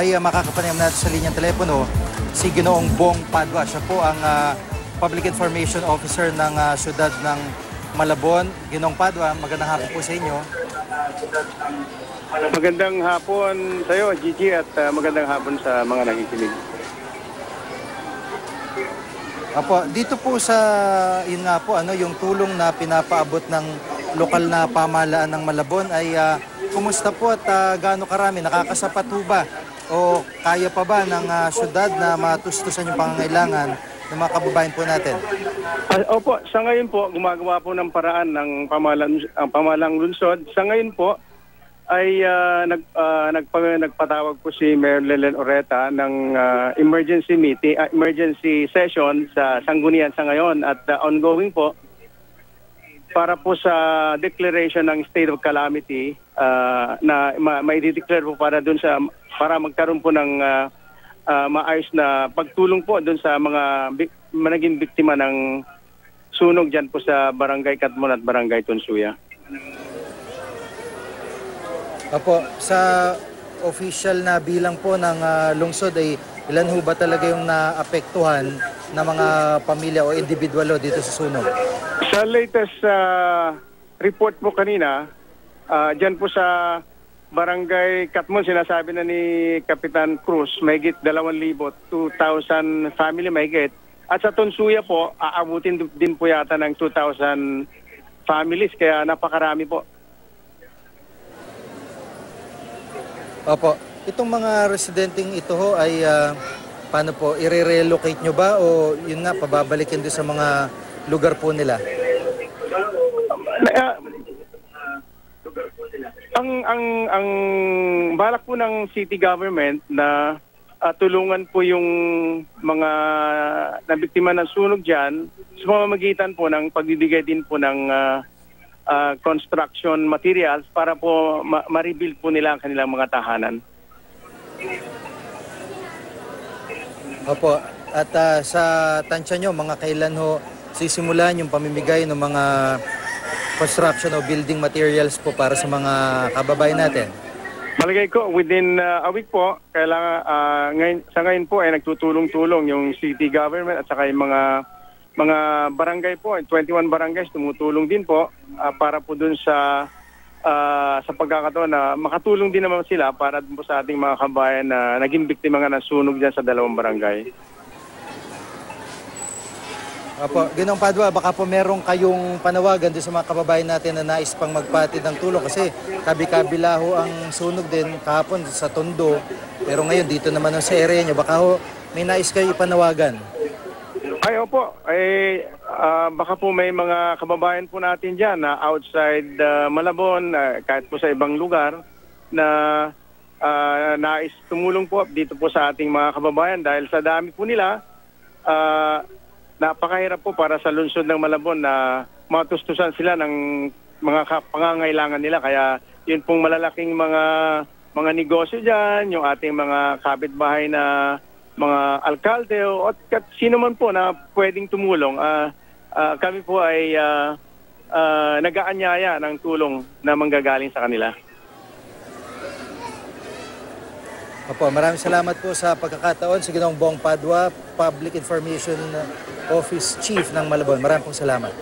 ay makakapanayam natin sa linyang telepono si Ginoong Bong Padua. Siya po ang Public Information Officer ng siyudad ng Malabon. Ginoong Padua, magandang hapon po sa inyo. Magandang hapon sa iyo, Gigi, at magandang hapon sa mga nakikinig. Apo, dito po sa yun nga po yung tulong na pinapaabot ng lokal na pamahalaan ng Malabon ay kumusta po at gaano karami, nakakasapat po ba o kaya pa ba ng syudad na matustusan yung pangangailangan ng mga kababayan po natin? Opo, sa ngayon po gumagawa po ng paraan ng pamahalang lungsod. Sa ngayon po ay nagpatawag po si Mayor Lelen Oreta ng emergency session sa Sanggunian sa ngayon at ongoing po para po sa declaration ng state of calamity na may declare po para magkaroon po ng maayos na pagtulong po doon sa mga naging biktima ng sunog dyan po sa Barangay Katmon at Barangay Tunsuya. Apo, sa official na bilang po ng lungsod ay ilan ho ba talaga yung naapektuhan na mga pamilya o individual dito sa sunog? Sa latest report po kanina, dyan po sa Barangay Katmon, sinasabi na ni Kapitan Cruz, mahigit 2,000 family mahigit. At sa Tunsuya po, aabutin din po yata ng 2,000 families, kaya napakarami po. Opo, itong mga residenteng ito ho ay paano po, i-relocate nyo ba o yun nga, pababalikin doon sa mga lugar po nila? Ang balak po ng city government na tulungan po yung mga nabiktima ng sunog dyan sa pamamagitan po ng pagbibigay din po ng construction materials para po ma-rebuild po nila ang kanilang mga tahanan. Opo, at sa tansya nyo, mga kailan ho sisimulan yung pamimigay ng mga construction o building materials po para sa mga kababayan natin? Malagay ko, within a week po, kailangan, sa ngayon po ay nagtutulong-tulong yung city government at saka yung mga barangay po, 21 barangays tumutulong din po para po dun sa pagkakataon na makatulong din naman sila para po sa ating mga kabayan na naging biktima nga ng sunog dyan sa dalawang barangay. Opo, Ginoong Padua, baka po merong kayong panawagan doon sa mga kababayan natin na nais pang magpatid ng tulong kasi kabi-kabila ho ang sunog din kahapon sa Tondo, pero ngayon dito naman sa area nyo, baka ho may nais kayo ipanawagan. Ay, opo. Baka po may mga kababayan po natin dyan na outside Malabon, kahit po sa ibang lugar, na nais tumulong po dito po sa ating mga kababayan dahil sa dami po nila, napakahirap po para sa lungsod ng Malabon na matustusan sila ng mga pangangailangan nila. Kaya yun pong malalaking mga negosyo dyan, yung ating mga kapitbahay na mga alkalde o sino man po na pwedeng tumulong, kami po ay nag-aanyaya ng tulong na manggagaling sa kanila. Opo, maraming salamat po sa pagkakataon. Si Ginoong Bong Padua, Public Information Office Chief ng Malabon. Maraming pong salamat.